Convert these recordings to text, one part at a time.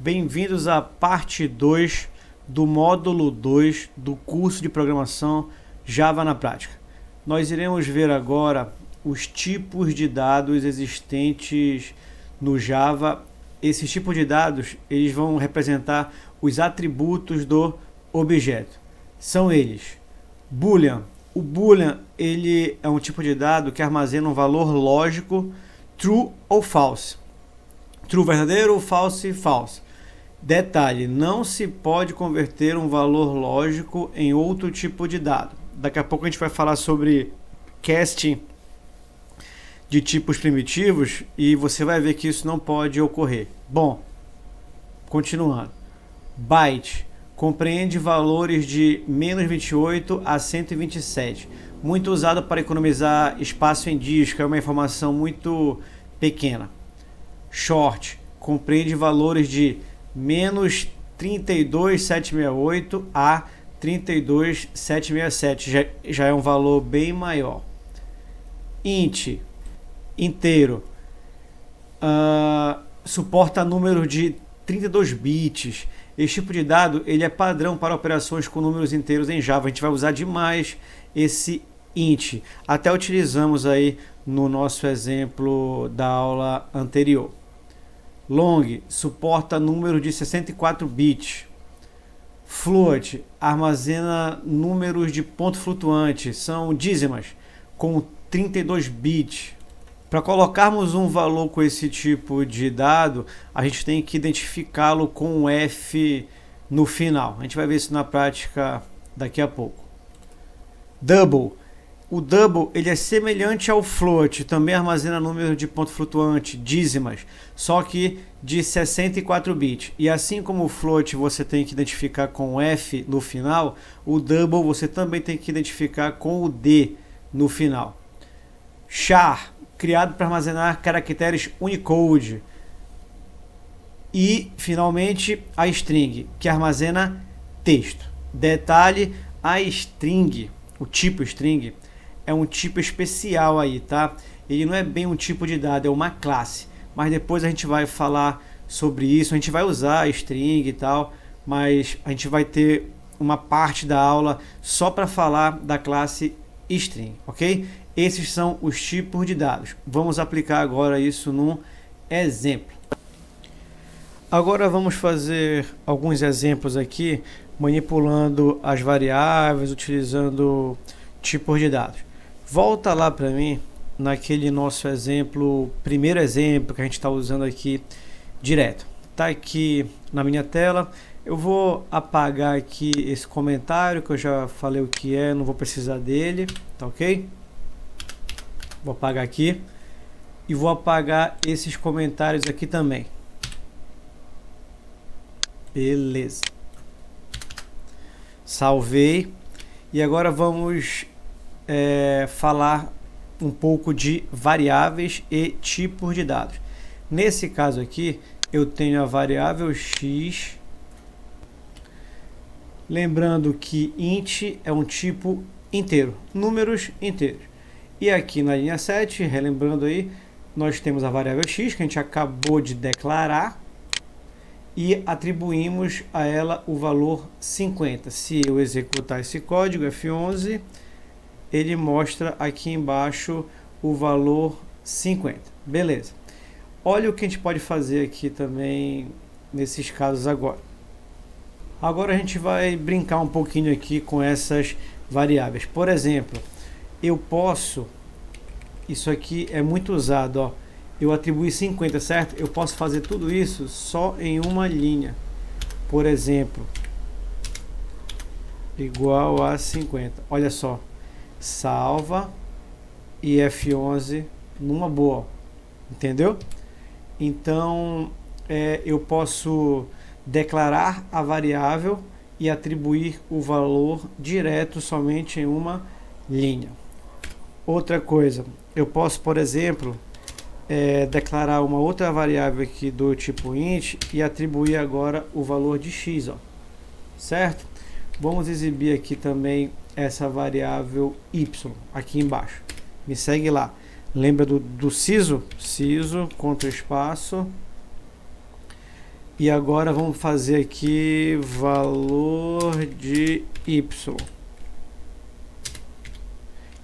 Bem-vindos à parte 2 do módulo 2 do curso de programação Java na prática. Nós iremos ver agora os tipos de dados existentes no Java. Esses tipos de dados eles vão representar os atributos do objeto. São eles: Boolean. O Boolean ele é um tipo de dado que armazena um valor lógico true ou false. True verdadeiro, false false. Detalhe, não se pode converter um valor lógico em outro tipo de dado. Daqui a pouco a gente vai falar sobre casting de tipos primitivos e você vai ver que isso não pode ocorrer. Bom, continuando. Byte compreende valores de menos 28 a 127. Muito usado para economizar espaço em disco, é uma informação muito pequena. Short compreende valores de menos 32.768 a 32.767, já é um valor bem maior. Int, inteiro, suporta números de 32 bits. Esse tipo de dado ele é padrão para operações com números inteiros em Java. A gente vai usar demais esse int. Até utilizamos aí no nosso exemplo da aula anterior. Long suporta número de 64 bits. Float armazena números de ponto flutuante, são dízimas, com 32 bits. Para colocarmos um valor com esse tipo de dado, a gente tem que identificá-lo com um F no final. A gente vai ver isso na prática daqui a pouco. Double. O double ele é semelhante ao float, também armazena número de ponto flutuante, dízimas, só que de 64 bits. E assim como o float você tem que identificar com F no final, o double você também tem que identificar com o D no final. Char, criado para armazenar caracteres Unicode. E, finalmente, a string, que armazena texto. Detalhe, a string, o tipo string, é um tipo especial aí, tá? Ele não é bem um tipo de dado, é uma classe. Mas depois a gente vai falar sobre isso, a gente vai usar a string e tal, mas a gente vai ter uma parte da aula só para falar da classe string, ok? Esses são os tipos de dados. Vamos aplicar agora isso num exemplo. Agora vamos fazer alguns exemplos aqui, manipulando as variáveis, utilizando tipos de dados. Volta lá para mim, naquele nosso exemplo, primeiro exemplo que a gente está usando aqui direto. Está aqui na minha tela. Eu vou apagar aqui esse comentário, que eu já falei o que é, não vou precisar dele, tá ok? Vou apagar aqui e vou apagar esses comentários aqui também. Beleza. Salvei. E agora vamos falar um pouco de variáveis e tipos de dados. Nesse caso aqui, eu tenho a variável x. Lembrando que int é um tipo inteiro, números inteiros. E aqui na linha 7, relembrando aí, nós temos a variável x, que a gente acabou de declarar, e atribuímos a ela o valor 50. Se eu executar esse código, F11, ele mostra aqui embaixo o valor 50. Beleza. Olha o que a gente pode fazer aqui também nesses casos agora. Agora a gente vai brincar um pouquinho aqui com essas variáveis. Por exemplo, eu posso, isso aqui é muito usado, ó, eu atribuí 50, certo? Eu posso fazer tudo isso só em uma linha. Por exemplo, igual a 50. Olha só, salva e F11 numa boa, entendeu? Então, eu posso declarar a variável e atribuir o valor direto somente em uma linha. Outra coisa, eu posso, por exemplo, declarar uma outra variável aqui do tipo int e atribuir agora o valor de x, ó, certo? Vamos exibir aqui também essa variável y aqui embaixo. Me segue lá. Lembra do siso? Siso, contra espaço, E agora vamos fazer aqui valor de y.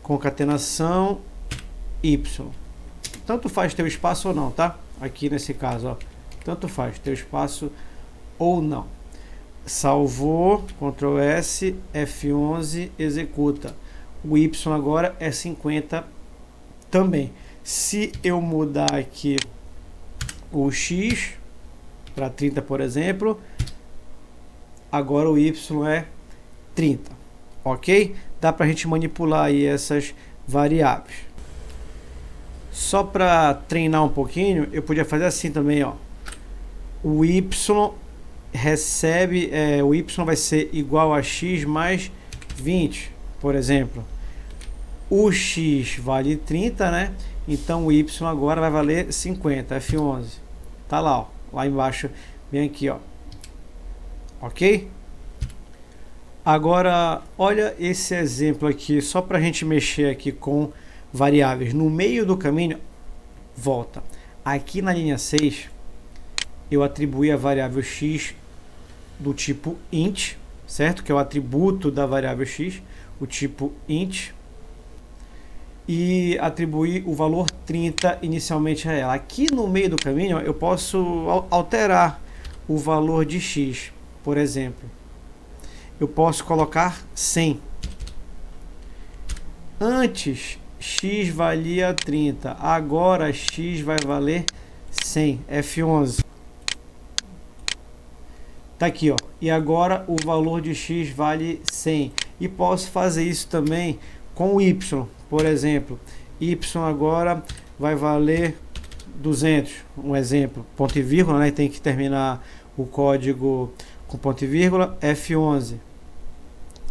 Concatenação y. Tanto faz ter o espaço ou não, tá? Aqui nesse caso, ó. Tanto faz ter o espaço ou não. Salvou, Ctrl S, F11, executa. O y agora é 50 também. Se eu mudar aqui o x para 30, por exemplo, agora o y é 30, ok? Dá para a gente manipular aí essas variáveis. Só para treinar um pouquinho, eu podia fazer assim também, ó. O y recebe, o y vai ser igual a x mais 20, por exemplo. O x vale 30, né? Então o y agora vai valer 50, F11. Tá lá, ó, lá embaixo, bem aqui, ó. Ok? Agora, olha esse exemplo aqui, só para a gente mexer aqui com variáveis. No meio do caminho, volta. Aqui na linha 6, eu atribuí a variável x do tipo int, certo? Que é o atributo da variável x, o tipo int. E atribuir o valor 30 inicialmente a ela. Aqui no meio do caminho, eu posso alterar o valor de x, por exemplo. Eu posso colocar 100. Antes, x valia 30. Agora, x vai valer 100. F11. Tá aqui, ó. E agora, o valor de x vale 100. E posso fazer isso também com o y. Por exemplo, y agora vai valer 200. Um exemplo. Ponto e vírgula, né? Tem que terminar o código com ponto e vírgula. F11.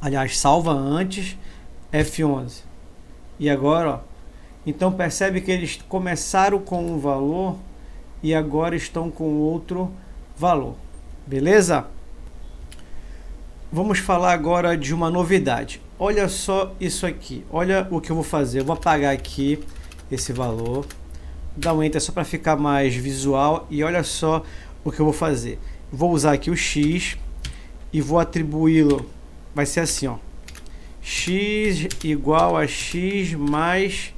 Aliás, salva antes, F11. E agora, ó, então percebe que eles começaram com um valor e agora estão com outro valor. Beleza? Vamos falar agora de uma novidade. Olha só isso aqui. Olha o que eu vou fazer. Eu vou apagar aqui esse valor. Dar um Enter só para ficar mais visual. E olha só o que eu vou fazer. Vou usar aqui o x e vou atribuí-lo. Vai ser assim, ó. X igual a x mais,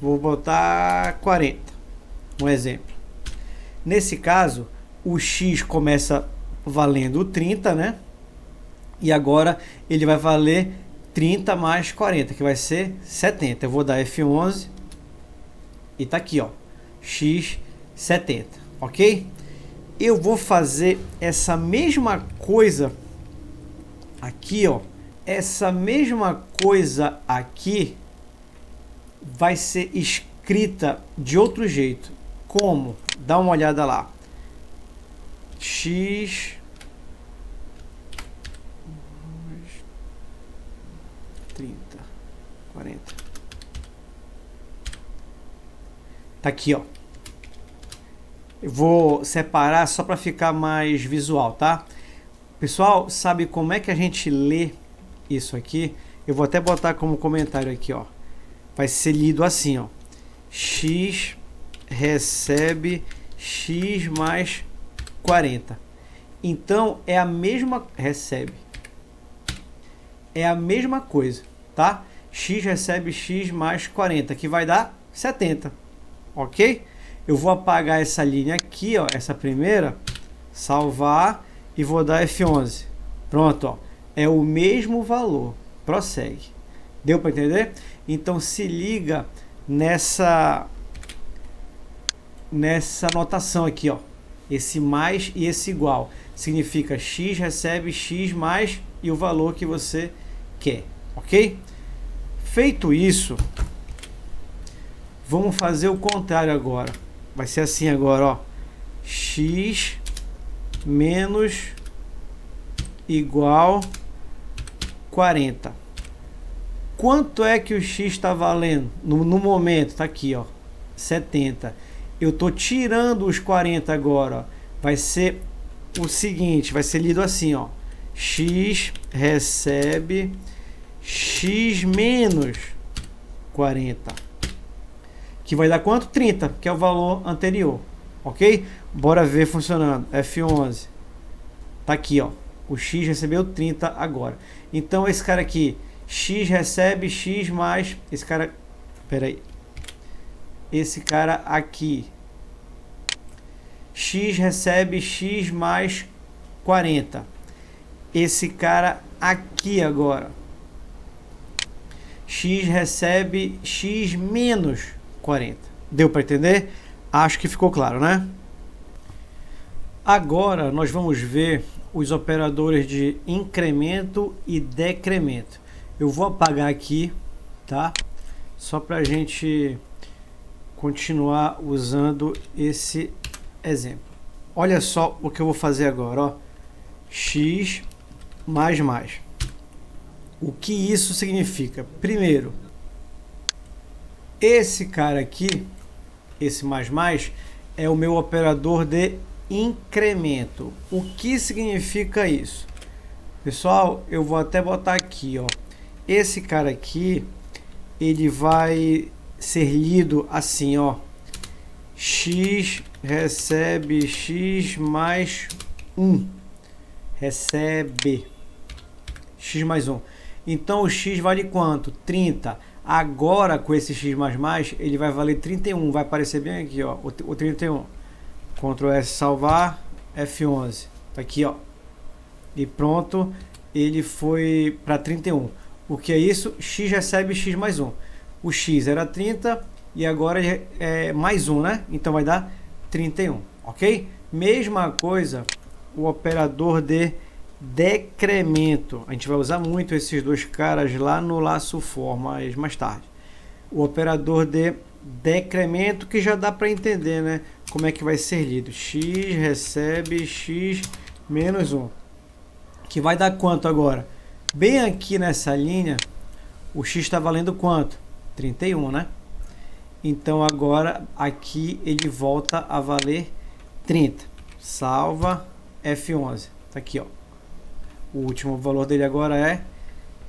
vou botar 40. Um exemplo. Nesse caso, o x começa valendo 30, né? E agora ele vai valer 30 mais 40, que vai ser 70. Eu vou dar F11 e tá aqui, ó. X 70, ok? Eu vou fazer essa mesma coisa aqui, ó. Essa mesma coisa aqui vai ser escrita de outro jeito. Como? Dá uma olhada lá. X 30, 40. Tá aqui, ó. Eu vou separar só para ficar mais visual, tá? Pessoal, sabe como é que a gente lê isso aqui? Eu vou até botar como comentário aqui, ó. Vai ser lido assim, ó. X recebe x mais 40. Então, é a mesma... Recebe. É a mesma coisa, tá? X recebe x mais 40, que vai dar 70. Ok? Eu vou apagar essa linha aqui, ó. Essa primeira. Salvar. E vou dar F11. Pronto, ó. É o mesmo valor. Prossegue. Deu para entender? Então se liga nessa notação aqui, ó. Esse mais e esse igual. Significa x recebe x mais e o valor que você quer. Ok? Feito isso, vamos fazer o contrário agora. Vai ser assim agora, ó. X menos igual 40. Quanto é que o x está valendo? No momento, tá aqui, ó, 70. Eu tô tirando os 40 agora, ó. Vai ser o seguinte, vai ser lido assim, ó. X recebe x menos 40. Que vai dar quanto? 30, que é o valor anterior. Ok? Bora ver funcionando. F11. Tá aqui, ó. O X recebeu 30 agora. Então esse cara aqui, X recebe X mais... Esse cara... Pera aí. Esse cara aqui. X recebe X mais 40. Esse cara aqui agora. X recebe X menos 40. Deu para entender? Acho que ficou claro, né? Agora nós vamos ver os operadores de incremento e decremento. Eu vou apagar aqui, tá? Só para a gente continuar usando esse exemplo. Olha só o que eu vou fazer agora, ó. X mais mais. O que isso significa? Primeiro, esse cara aqui, esse mais mais, é o meu operador de incremento. O que significa isso? Pessoal, eu vou até botar aqui, ó. Esse cara aqui, ele vai ser lido assim, ó. X recebe X mais 1. Recebe X mais 1. Então o X vale quanto? 30. Agora com esse X mais mais, ele vai valer 31. Vai aparecer bem aqui, ó, o 31. Ctrl S salvar, F11. Tá aqui, ó. E pronto, ele foi para 31. O que é isso? X recebe X mais 1. O X era 30 e agora ele é mais 1, né? Então vai dar 31, ok? Mesma coisa, o operador de decremento. A gente vai usar muito esses dois caras lá no laço for, mas mais tarde. O operador de decremento, que já dá para entender, né? Como é que vai ser lido. X recebe X menos 1. Que vai dar quanto agora? Bem aqui nessa linha, o X está valendo quanto? 31, né? Então agora aqui ele volta a valer 30. Salva, F11. Tá aqui, ó. O último valor dele agora é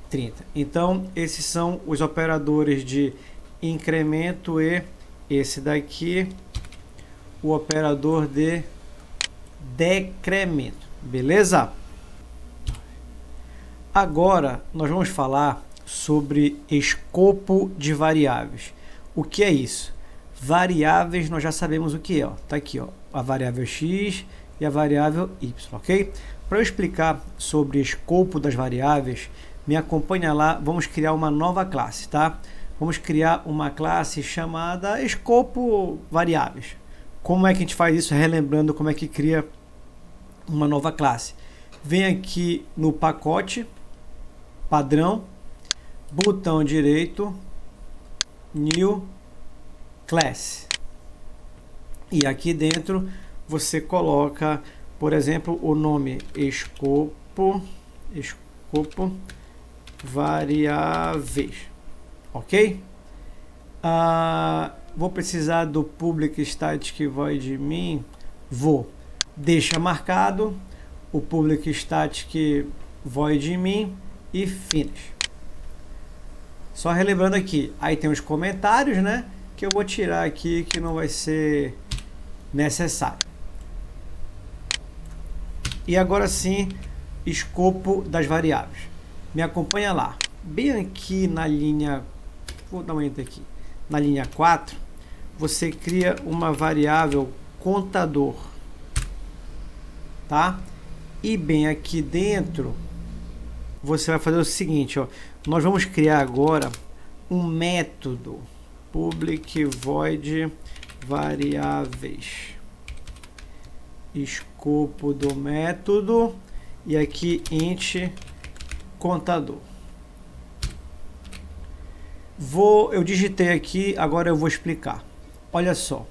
30. Então esses são os operadores de incremento e esse daqui, o operador de decremento. Beleza? Agora nós vamos falar sobre escopo de variáveis. O que é isso? Variáveis nós já sabemos o que é, ó. Tá aqui, ó, a variável x e a variável y, ok? Para eu explicar sobre escopo das variáveis, me acompanha lá, vamos criar uma nova classe, tá? Vamos criar uma classe chamada escopo variáveis. Como é que a gente faz isso? Relembrando como é que cria uma nova classe. Vem aqui no pacote, padrão, botão direito, new class. E aqui dentro você coloca, por exemplo, o nome escopo variáveis, ok? Vou precisar do public static void min, deixa marcado o public static void min e finish. Só relembrando aqui, aí tem os comentários, né, que eu vou tirar aqui, que não vai ser necessário. E agora sim, escopo das variáveis. Me acompanha lá. Bem aqui na linha, vou dar um enter aqui, na linha 4, você cria uma variável contador, tá? E bem aqui dentro, você vai fazer o seguinte, ó, nós vamos criar agora um método public void variáveis, escopo do método e aqui int contador. Eu digitei aqui, agora eu vou explicar. Olha só,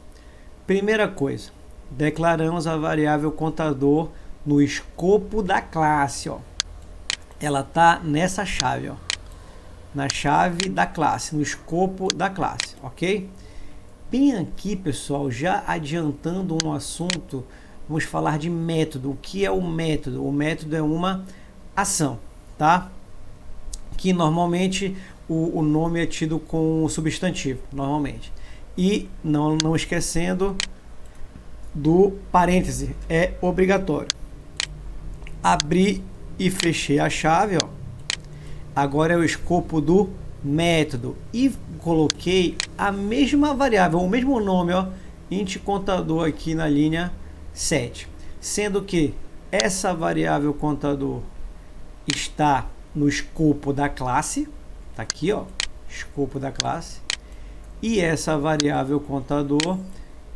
primeira coisa, declaramos a variável contador no escopo da classe, ó. Ela tá nessa chave, ó, na chave da classe, no escopo da classe, ok? Bem aqui, pessoal, já adiantando um assunto, vamos falar de método. O que é o método? O método é uma ação, tá? Que normalmente o nome é tido com substantivo, normalmente. E não esquecendo do parêntese, é obrigatório. Abri e fechei a chave, ó. Agora é o escopo do método e coloquei a mesma variável, o mesmo nome, ó, int contador aqui na linha 7, sendo que essa variável contador está no escopo da classe, tá aqui, ó, escopo da classe, e essa variável contador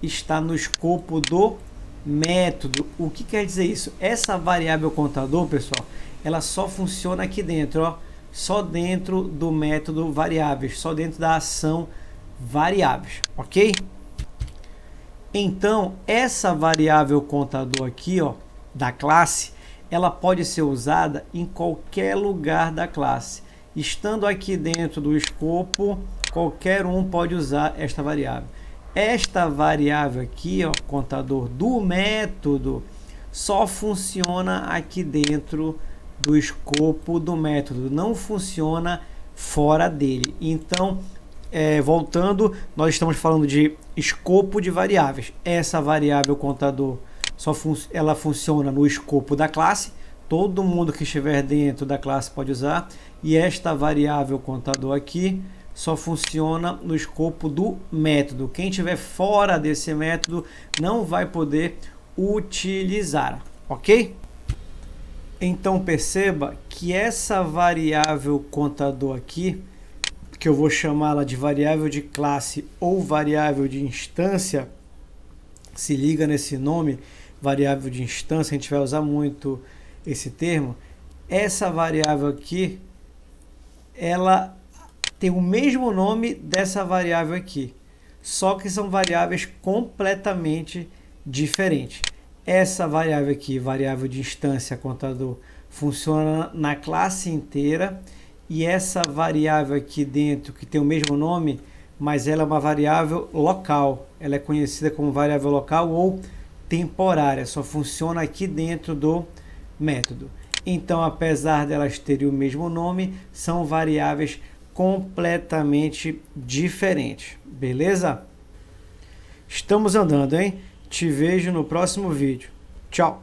está no escopo do método. O que quer dizer isso? Essa variável contador, pessoal, ela só funciona aqui dentro, ó, só dentro do método variáveis, só dentro da ação variáveis, ok? Então, essa variável contador aqui, ó, da classe, ela pode ser usada em qualquer lugar da classe. Estando aqui dentro do escopo, qualquer um pode usar esta variável. Esta variável aqui, ó, contador do método, só funciona aqui dentro do escopo do método, não funciona fora dele. Então, voltando, nós estamos falando de escopo de variáveis. Essa variável contador ela funciona no escopo da classe, todo mundo que estiver dentro da classe pode usar, e esta variável contador aqui só funciona no escopo do método. Quem estiver fora desse método não vai poder utilizar, ok? Então perceba que essa variável contador aqui, que eu vou chamá-la de variável de classe ou variável de instância, se liga nesse nome, variável de instância, a gente vai usar muito esse termo. Essa variável aqui, ela tem o mesmo nome dessa variável aqui, só que são variáveis completamente diferentes. Essa variável aqui, variável de instância contador, funciona na classe inteira, e essa variável aqui dentro, que tem o mesmo nome, mas ela é uma variável local, ela é conhecida como variável local ou temporária, só funciona aqui dentro do método. Então, apesar delas terem o mesmo nome, são variáveis completamente diferentes, beleza? Estamos andando, hein? Te vejo no próximo vídeo. Tchau!